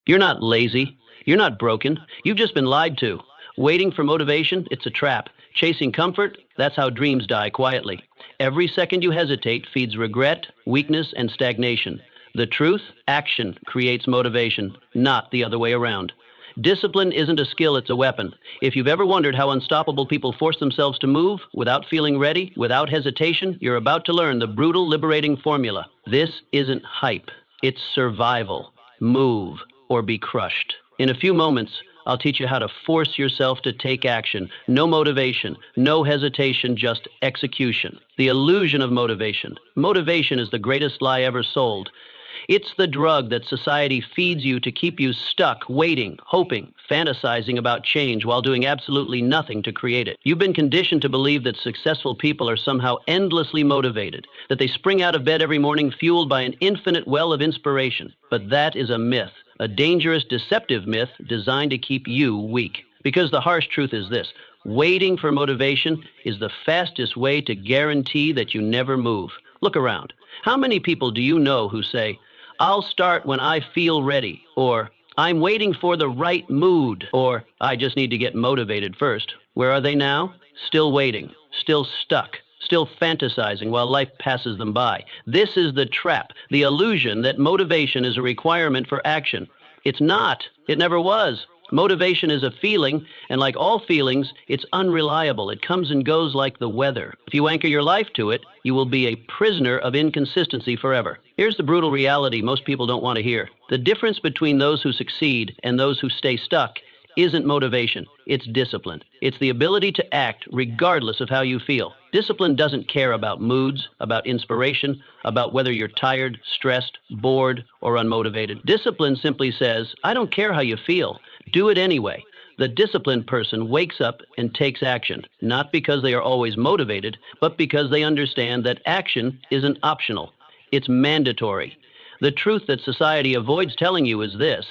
You're not lazy. You're not broken. You've just been lied to. Waiting for motivation, it's a trap. Chasing comfort, that's how dreams die quietly. Every second you hesitate feeds regret, weakness, and stagnation. The truth, action creates motivation, not the other way around. Discipline isn't a skill, it's a weapon. If you've ever wondered how unstoppable people force themselves to move without feeling ready, without hesitation, you're about to learn the brutal, liberating formula. This isn't hype, it's survival. Move or be crushed. In a few moments, I'll teach you how to force yourself to take action. No motivation, no hesitation, just execution. The illusion of motivation. Motivation is the greatest lie ever sold. It's the drug that society feeds you to keep you stuck, waiting, hoping, fantasizing about change while doing absolutely nothing to create it. You've been conditioned to believe that successful people are somehow endlessly motivated, that they spring out of bed every morning fueled by an infinite well of inspiration. But that is a myth, a dangerous, deceptive myth designed to keep you weak. Because the harsh truth is this: waiting for motivation is the fastest way to guarantee that you never move. Look around. How many people do you know who say, "I'll start when I feel ready," or "I'm waiting for the right mood," or "I just need to get motivated first"? Where are they now? Still waiting, still stuck, still fantasizing while life passes them by. This is the trap, the illusion that motivation is a requirement for action. It's not. It never was. Motivation is a feeling, and like all feelings, it's unreliable. It comes and goes like the weather. If you anchor your life to it, you will be a prisoner of inconsistency forever. Here's the brutal reality most people don't want to hear. The difference between those who succeed and those who stay stuck isn't motivation, it's discipline. It's the ability to act regardless of how you feel. Discipline doesn't care about moods, about inspiration, about whether you're tired, stressed, bored, or unmotivated. Discipline simply says, I don't care how you feel. Do it anyway. The disciplined person wakes up and takes action, not because they are always motivated, but because they understand that action isn't optional. It's mandatory. The truth that society avoids telling you is this: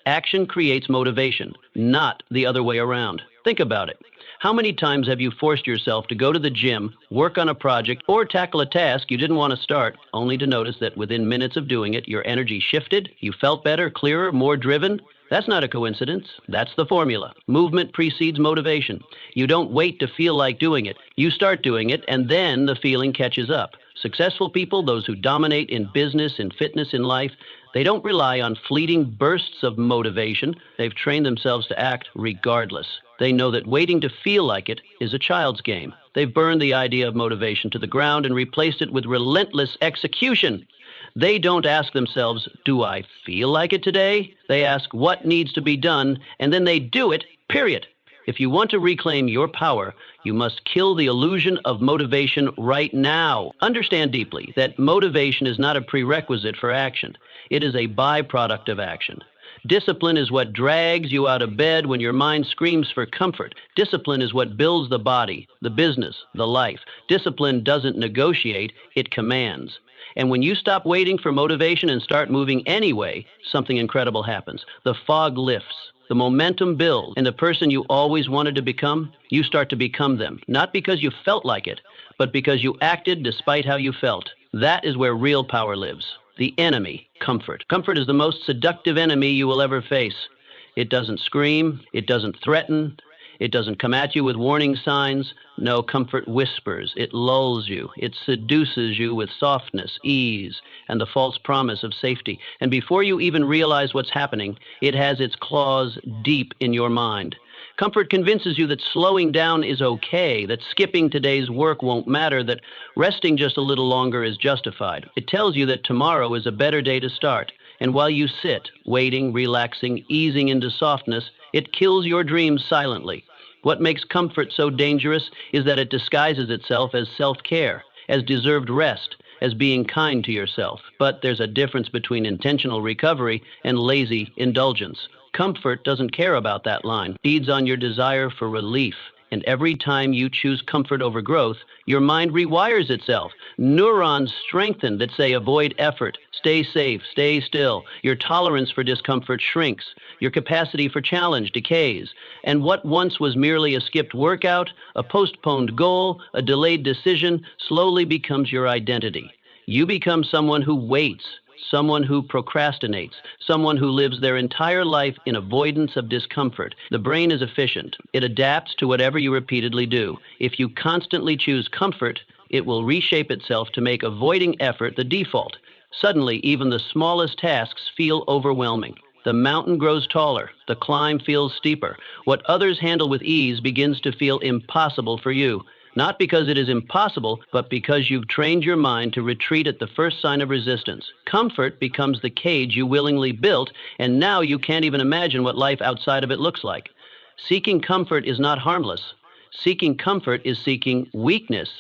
action creates motivation, not the other way around. Think about it. How many times have you forced yourself to go to the gym, work on a project, or tackle a task you didn't want to start, only to notice that within minutes of doing it, your energy shifted, you felt better, clearer, more driven? That's not a coincidence. That's the formula. Movement precedes motivation. You don't wait to feel like doing it. You start doing it, and then the feeling catches up. Successful people, those who dominate in business, in fitness, in life, they don't rely on fleeting bursts of motivation. They've trained themselves to act regardless. They know that waiting to feel like it is a child's game. They've burned the idea of motivation to the ground and replaced it with relentless execution. They don't ask themselves, do I feel like it today? They ask, what needs to be done? And then they do it, period. If you want to reclaim your power, you must kill the illusion of motivation right now. Understand deeply that motivation is not a prerequisite for action. It is a byproduct of action. Discipline is what drags you out of bed when your mind screams for comfort. Discipline is what builds the body, the business, the life. Discipline doesn't negotiate, it commands. And when you stop waiting for motivation and start moving anyway, something incredible happens. The fog lifts. The momentum builds, and the person you always wanted to become, you start to become them. Not because you felt like it, but because you acted despite how you felt. That is where real power lives. The enemy, comfort. Comfort is the most seductive enemy you will ever face. It doesn't scream, it doesn't threaten, it doesn't come at you with warning signs. No, comfort whispers, it lulls you, it seduces you with softness, ease, and the false promise of safety. And before you even realize what's happening, it has its claws deep in your mind. Comfort convinces you that slowing down is okay, that skipping today's work won't matter, that resting just a little longer is justified. It tells you that tomorrow is a better day to start. And while you sit, waiting, relaxing, easing into softness, it kills your dreams silently. What makes comfort so dangerous is that it disguises itself as self-care, as deserved rest, as being kind to yourself. But there's a difference between intentional recovery and lazy indulgence. Comfort doesn't care about that line. It feeds on your desire for relief. And every time you choose comfort over growth, your mind rewires itself. Neurons strengthen that say avoid effort, stay safe, stay still. Your tolerance for discomfort shrinks. Your capacity for challenge decays. And what once was merely a skipped workout, a postponed goal, a delayed decision, slowly becomes your identity. You become someone who waits, someone who procrastinates, someone who lives their entire life in avoidance of discomfort. The brain is efficient. It adapts to whatever you repeatedly do. If you constantly choose comfort, it will reshape itself to make avoiding effort the default. Suddenly, even the smallest tasks feel overwhelming. The mountain grows taller. The climb feels steeper. What others handle with ease begins to feel impossible for you. Not because it is impossible, but because you've trained your mind to retreat at the first sign of resistance. Comfort becomes the cage you willingly built, and now you can't even imagine what life outside of it looks like. Seeking comfort is not harmless. Seeking comfort is seeking weakness.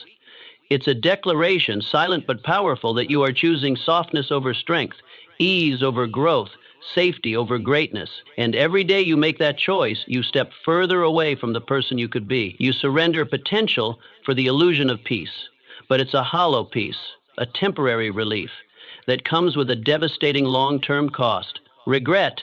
It's a declaration, silent but powerful, that you are choosing softness over strength, ease over growth, safety over greatness. And every day you make that choice, you step further away from the person you could be. You surrender potential for the illusion of peace. But it's a hollow peace, a temporary relief that comes with a devastating long-term cost. Regret,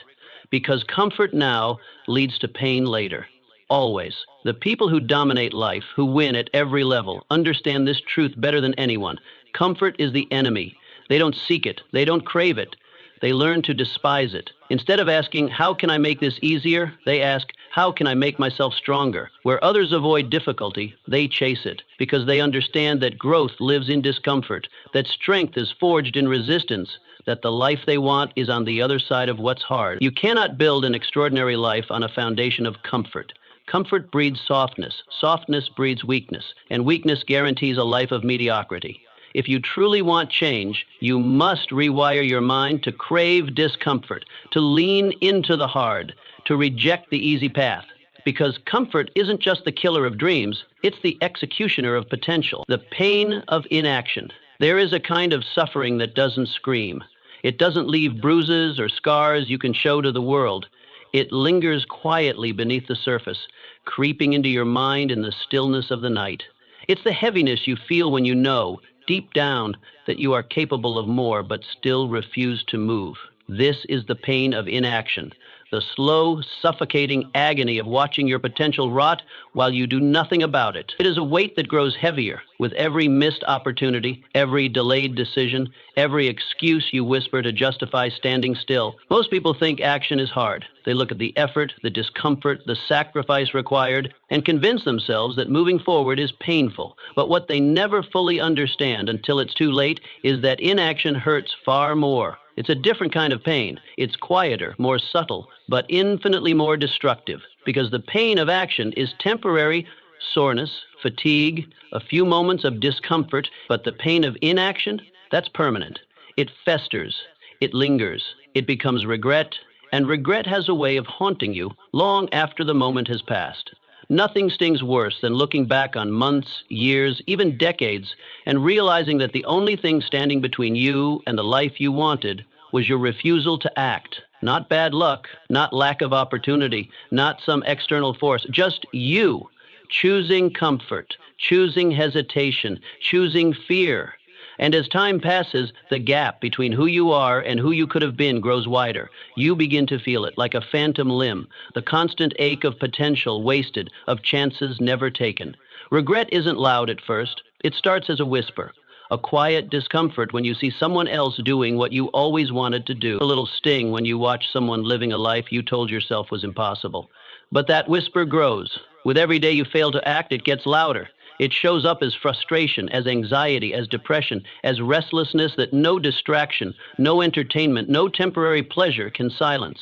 because comfort now leads to pain later. Always. The people who dominate life, who win at every level, understand this truth better than anyone. Comfort is the enemy. They don't seek it. They don't crave it. They learn to despise it. Instead of asking, how can I make this easier? They ask, how can I make myself stronger? Where others avoid difficulty, they chase it, because they understand that growth lives in discomfort, that strength is forged in resistance, that the life they want is on the other side of what's hard. You cannot build an extraordinary life on a foundation of comfort. Comfort breeds softness. Softness breeds weakness, and weakness guarantees a life of mediocrity. If you truly want change, you must rewire your mind to crave discomfort, to lean into the hard, to reject the easy path. Because comfort isn't just the killer of dreams, it's the executioner of potential, the pain of inaction. There is a kind of suffering that doesn't scream. It doesn't leave bruises or scars you can show to the world. It lingers quietly beneath the surface, creeping into your mind in the stillness of the night. It's the heaviness you feel when you know, deep down, that you are capable of more but still refuse to move. This is the pain of inaction, the slow, suffocating agony of watching your potential rot while you do nothing about it. It is a weight that grows heavier with every missed opportunity, every delayed decision, every excuse you whisper to justify standing still. Most people think action is hard. They look at the effort, the discomfort, the sacrifice required, and convince themselves that moving forward is painful. But what they never fully understand until it's too late is that inaction hurts far more. It's a different kind of pain. It's quieter, more subtle, but infinitely more destructive, because the pain of action is temporary soreness, fatigue, a few moments of discomfort, but the pain of inaction, that's permanent. It festers, it lingers, it becomes regret, and regret has a way of haunting you long after the moment has passed. Nothing stings worse than looking back on months, years, even decades, and realizing that the only thing standing between you and the life you wanted was your refusal to act. Not bad luck, not lack of opportunity, not some external force, just you choosing comfort, choosing hesitation, choosing fear. And as time passes, the gap between who you are and who you could have been grows wider. You begin to feel it like a phantom limb, the constant ache of potential wasted, of chances never taken. Regret isn't loud at first. It starts as a whisper, a quiet discomfort when you see someone else doing what you always wanted to do, a little sting when you watch someone living a life you told yourself was impossible. But that whisper grows. With every day you fail to act, it gets louder. It shows up as frustration, as anxiety, as depression, as restlessness that no distraction, no entertainment, no temporary pleasure can silence.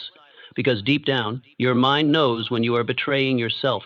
Because deep down, your mind knows when you are betraying yourself,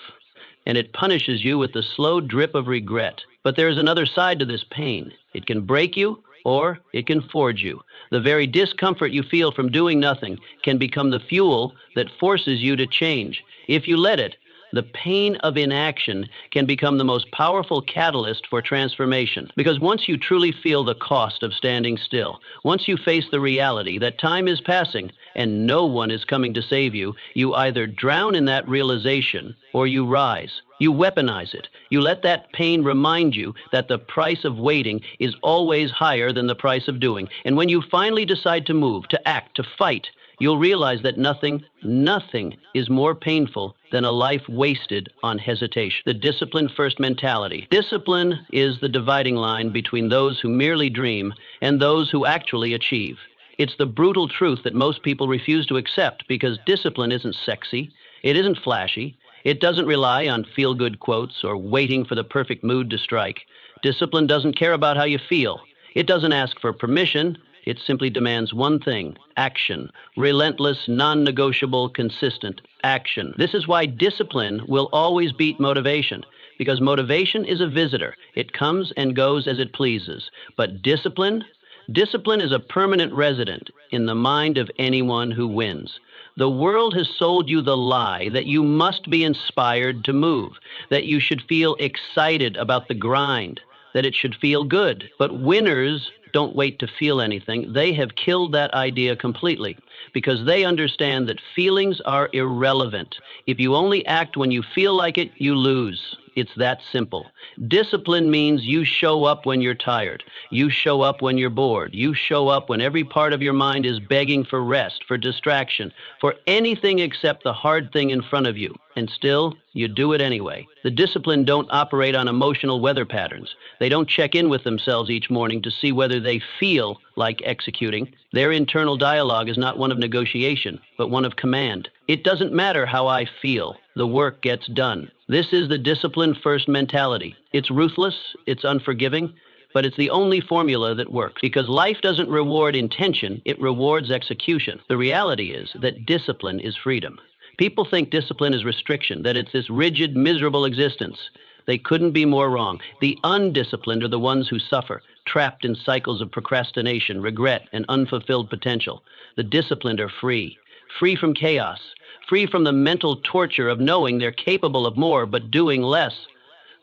and it punishes you with the slow drip of regret. But there is another side to this pain. It can break you, or it can forge you. The very discomfort you feel from doing nothing can become the fuel that forces you to change. If you let it, the pain of inaction can become the most powerful catalyst for transformation. Because once you truly feel the cost of standing still, once you face the reality that time is passing and no one is coming to save you, you either drown in that realization or you rise. You weaponize it. You let that pain remind you that the price of waiting is always higher than the price of doing. And when you finally decide to move, to act, to fight, you'll realize that nothing is more painful than a life wasted on hesitation. The discipline-first mentality. Discipline is the dividing line between those who merely dream and those who actually achieve. It's the brutal truth that most people refuse to accept because discipline isn't sexy, it isn't flashy, it doesn't rely on feel-good quotes or waiting for the perfect mood to strike. Discipline doesn't care about how you feel. It doesn't ask for permission. It simply demands one thing: action. Relentless, non-negotiable, consistent action. This is why discipline will always beat motivation, because motivation is a visitor. It comes and goes as it pleases. But discipline is a permanent resident in the mind of anyone who wins. The world has sold you the lie that you must be inspired to move, that you should feel excited about the grind, that it should feel good. But winners don't wait to feel anything. They have killed that idea completely because they understand that feelings are irrelevant. If you only act when you feel like it, you lose. It's that simple. Discipline means you show up when you're tired. You show up when you're bored. You show up when every part of your mind is begging for rest, for distraction, for anything except the hard thing in front of you. And still, you do it anyway. The disciplined don't operate on emotional weather patterns. They don't check in with themselves each morning to see whether they feel like executing. Their internal dialogue is not one of negotiation, but one of command. It doesn't matter how I feel. The work gets done. This is the discipline-first mentality. It's ruthless, it's unforgiving, but it's the only formula that works. Because life doesn't reward intention, it rewards execution. The reality is that discipline is freedom. People think discipline is restriction, that it's this rigid, miserable existence. They couldn't be more wrong. The undisciplined are the ones who suffer, trapped in cycles of procrastination, regret, and unfulfilled potential. The disciplined are free, free from chaos, free from the mental torture of knowing they're capable of more but doing less,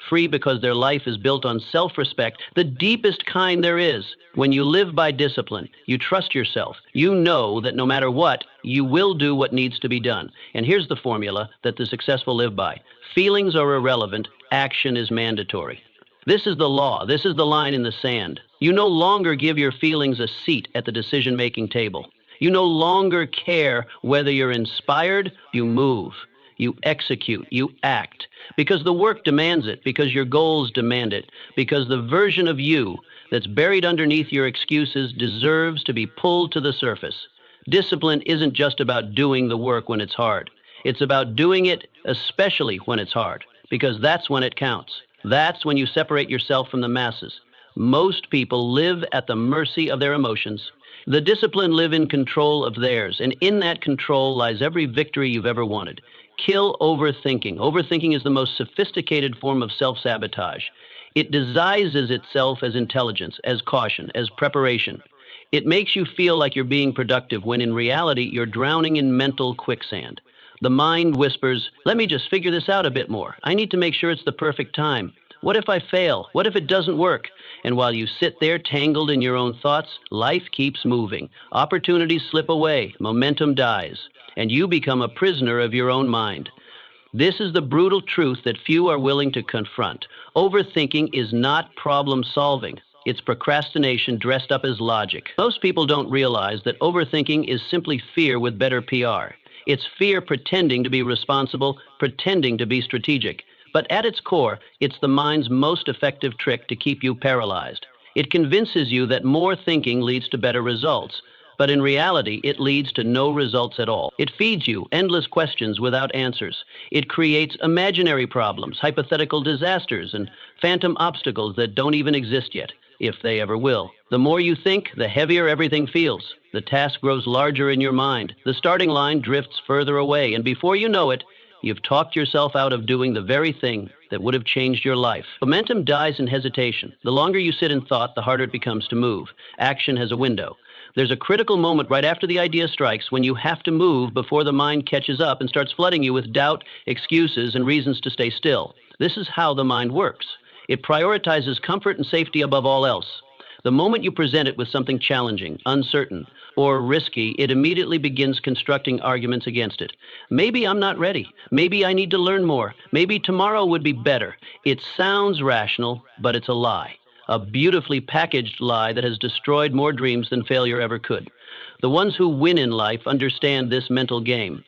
free because their life is built on self-respect, the deepest kind there is. When you live by discipline, you trust yourself. You know that no matter what, you will do what needs to be done. And here's the formula that the successful live by. Feelings are irrelevant. Action is mandatory. This is the law. This is the line in the sand. You no longer give your feelings a seat at the decision-making table. You no longer care whether you're inspired. You move. You execute. You act. Because the work demands it. Because your goals demand it. Because the version of you that's buried underneath your excuses deserves to be pulled to the surface. Discipline isn't just about doing the work when it's hard. It's about doing it especially when it's hard, because that's when it counts. That's when you separate yourself from the masses. Most people live at the mercy of their emotions. The disciplined live in control of theirs, and in that control lies every victory you've ever wanted. Kill overthinking. Overthinking is the most sophisticated form of self-sabotage. It disguises itself as intelligence, as caution, as preparation. It makes you feel like you're being productive when in reality you're drowning in mental quicksand. The mind whispers, let me just figure this out a bit more. I need to make sure it's the perfect time. What if I fail? What if it doesn't work? And while you sit there tangled in your own thoughts, life keeps moving. Opportunities slip away, momentum dies, and you become a prisoner of your own mind. This is the brutal truth that few are willing to confront. Overthinking is not problem solving. It's procrastination dressed up as logic. Most people don't realize that overthinking is simply fear with better PR. It's fear pretending to be responsible, pretending to be strategic. But at its core, it's the mind's most effective trick to keep you paralyzed. It convinces you that more thinking leads to better results. But in reality, it leads to no results at all. It feeds you endless questions without answers. It creates imaginary problems, hypothetical disasters, and phantom obstacles that don't even exist yet, if they ever will. The more you think, the heavier everything feels. The task grows larger in your mind. The starting line drifts further away, and before you know it, you've talked yourself out of doing the very thing that would have changed your life. Momentum dies in hesitation. The longer you sit in thought, the harder it becomes to move. Action has a window. There's a critical moment right after the idea strikes when you have to move before the mind catches up and starts flooding you with doubt, excuses, and reasons to stay still. This is how the mind works. It prioritizes comfort and safety above all else. The moment you present it with something challenging, uncertain, or risky, it immediately begins constructing arguments against it. Maybe I'm not ready. Maybe I need to learn more. Maybe tomorrow would be better. It sounds rational, but it's a lie. A beautifully packaged lie that has destroyed more dreams than failure ever could. The ones who win in life understand this mental game.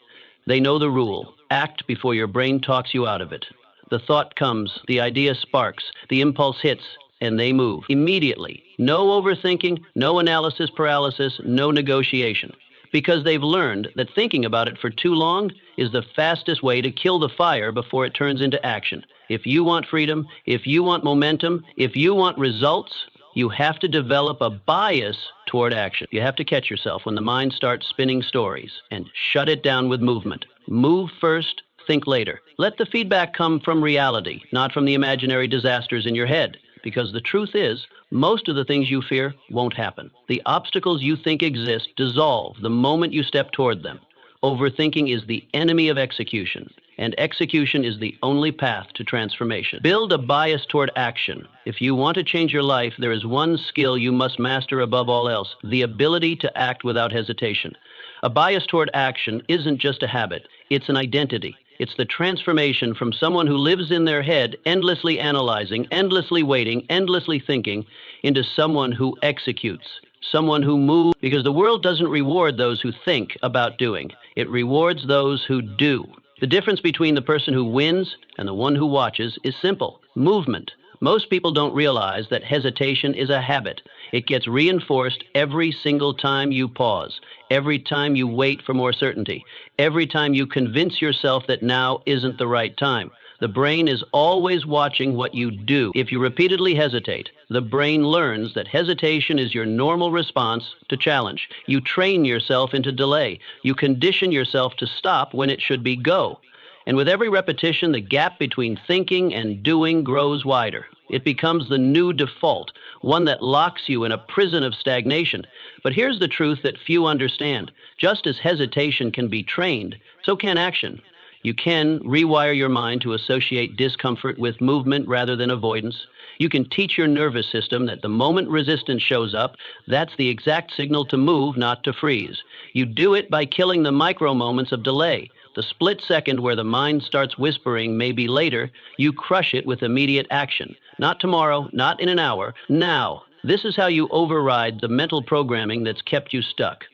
They know the rule. Act before your brain talks you out of it. The thought comes, the idea sparks, the impulse hits, and they move immediately. No overthinking, no analysis paralysis, no negotiation. Because they've learned that thinking about it for too long is the fastest way to kill the fire before it turns into action. If you want freedom, if you want momentum, if you want results, you have to develop a bias toward action. You have to catch yourself when the mind starts spinning stories and shut it down with movement. Move first, think later. Let the feedback come from reality, not from the imaginary disasters in your head. Because the truth is, most of the things you fear won't happen. The obstacles you think exist dissolve the moment you step toward them. Overthinking is the enemy of execution, and execution is the only path to transformation. Build a bias toward action. If you want to change your life, there is one skill you must master above all else: the ability to act without hesitation. A bias toward action isn't just a habit, it's an identity. It's the transformation from someone who lives in their head, endlessly analyzing, endlessly waiting, endlessly thinking, into someone who executes, someone who moves, because the world doesn't reward those who think about doing. It rewards those who do. The difference between the person who wins and the one who watches is simple: movement. Most people don't realize that hesitation is a habit. It gets reinforced every single time you pause, every time you wait for more certainty, every time you convince yourself that now isn't the right time. The brain is always watching what you do. If you repeatedly hesitate, the brain learns that hesitation is your normal response to challenge. You train yourself into delay. You condition yourself to stop when it should be go. And with every repetition, the gap between thinking and doing grows wider. It becomes the new default, one that locks you in a prison of stagnation. But here's the truth that few understand. Just as hesitation can be trained, so can action. You can rewire your mind to associate discomfort with movement rather than avoidance. You can teach your nervous system that the moment resistance shows up, that's the exact signal to move, not to freeze. You do it by killing the micro moments of delay. The split second where the mind starts whispering maybe later, you crush it with immediate action. Not tomorrow, not in an hour, now. This is how you override the mental programming that's kept you stuck.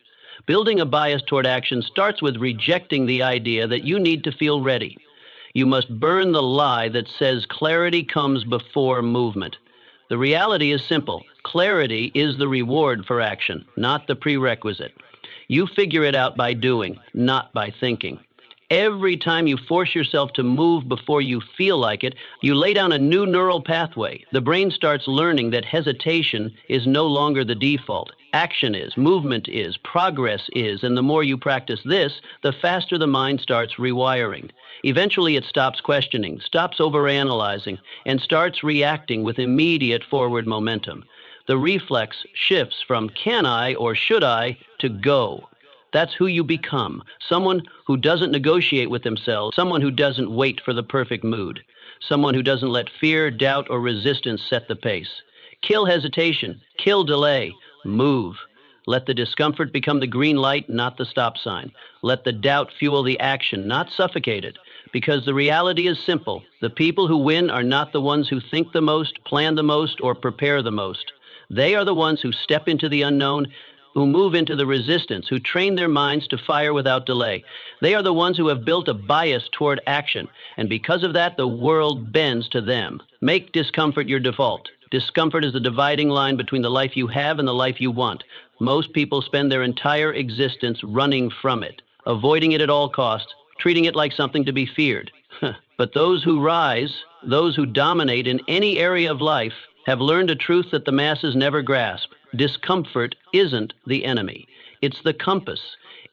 Building a bias toward action starts with rejecting the idea that you need to feel ready. You must burn the lie that says clarity comes before movement. The reality is simple. Clarity is the reward for action, not the prerequisite. You figure it out by doing, not by thinking. Every time you force yourself to move before you feel like it, you lay down a new neural pathway. The brain starts learning that hesitation is no longer the default. Action is, movement is, progress is, and the more you practice this, the faster the mind starts rewiring. Eventually it stops questioning, stops overanalyzing, and starts reacting with immediate forward momentum. The reflex shifts from can I or should I to go. That's who you become, someone who doesn't negotiate with themselves, someone who doesn't wait for the perfect mood, someone who doesn't let fear, doubt, or resistance set the pace. Kill hesitation, kill delay, move. Let the discomfort become the green light, not the stop sign. Let the doubt fuel the action, not suffocate it. Because the reality is simple. The people who win are not the ones who think the most, plan the most, or prepare the most. They are the ones who step into the unknown, who move into the resistance, who train their minds to fire without delay. They are the ones who have built a bias toward action, and because of that, the world bends to them. Make discomfort your default. Discomfort is the dividing line between the life you have and the life you want. Most people spend their entire existence running from it, avoiding it at all costs, treating it like something to be feared. But those who rise, those who dominate in any area of life, have learned a truth that the masses never grasp. Discomfort isn't the enemy. It's the compass.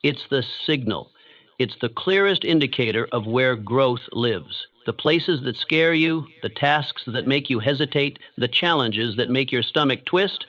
It's the signal. It's the clearest indicator of where growth lives. The places that scare you, the tasks that make you hesitate, the challenges that make your stomach twist,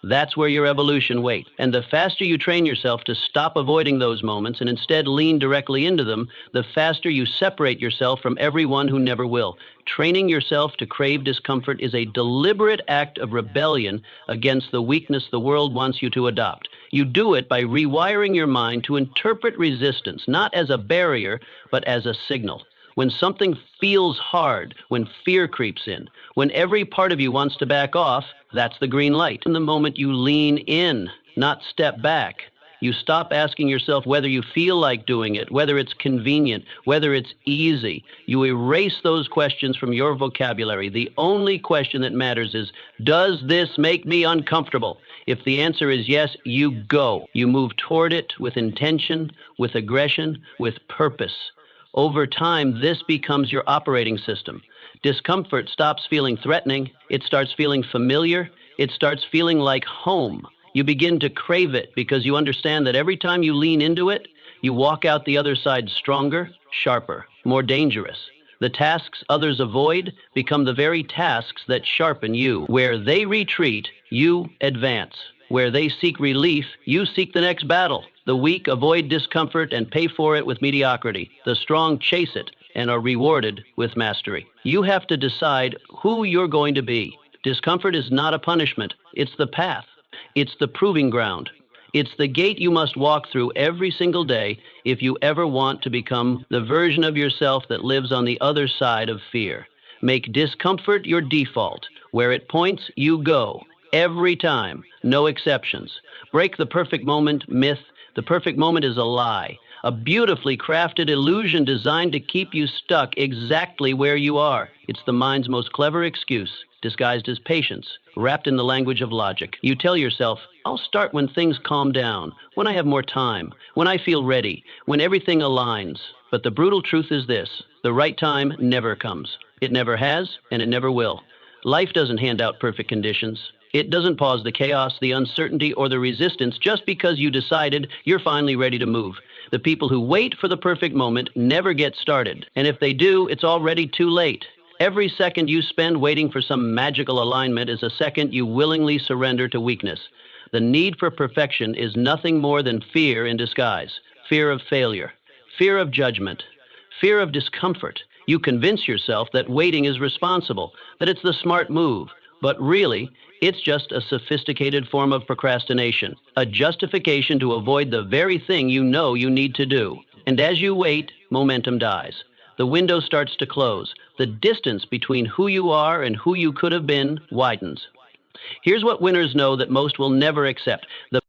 that's where your evolution waits. And the faster you train yourself to stop avoiding those moments and instead lean directly into them, the faster you separate yourself from everyone who never will. Training yourself to crave discomfort is a deliberate act of rebellion against the weakness the world wants you to adopt. You do it by rewiring your mind to interpret resistance, not as a barrier, but as a signal. When something feels hard, when fear creeps in, when every part of you wants to back off, that's the green light. In the moment you lean in, not step back. You stop asking yourself whether you feel like doing it, whether it's convenient, whether it's easy. You erase those questions from your vocabulary. The only question that matters is, does this make me uncomfortable? If the answer is yes, you go. You move toward it with intention, with aggression, with purpose. Over time, this becomes your operating system. Discomfort stops feeling threatening. It starts feeling familiar. It starts feeling like home. You begin to crave it because you understand that every time you lean into it, you walk out the other side stronger, sharper, more dangerous. The tasks others avoid become the very tasks that sharpen you. Where they retreat, you advance. Where they seek relief, you seek the next battle. The weak avoid discomfort and pay for it with mediocrity. The strong chase it and are rewarded with mastery. You have to decide who you're going to be. Discomfort is not a punishment. It's the path. It's the proving ground. It's the gate you must walk through every single day if you ever want to become the version of yourself that lives on the other side of fear. Make discomfort your default. Where it points, you go. Every time. No exceptions. Break the perfect moment myth. The perfect moment is a lie. A beautifully crafted illusion designed to keep you stuck exactly where you are. It's the mind's most clever excuse, disguised as patience, wrapped in the language of logic. You tell yourself, I'll start when things calm down, when I have more time, when I feel ready, when everything aligns. But the brutal truth is this: the right time never comes. It never has, and it never will. Life doesn't hand out perfect conditions. It doesn't pause the chaos, the uncertainty, or the resistance just because you decided you're finally ready to move. The people who wait for the perfect moment never get started. And if they do, it's already too late. Every second you spend waiting for some magical alignment is a second you willingly surrender to weakness. The need for perfection is nothing more than fear in disguise. Fear of failure, fear of judgment, fear of discomfort. You convince yourself that waiting is responsible, that it's the smart move. But really, it's just a sophisticated form of procrastination, a justification to avoid the very thing you know you need to do. And as you wait, momentum dies. The window starts to close. The distance between who you are and who you could have been widens. Here's what winners know that most will never accept. The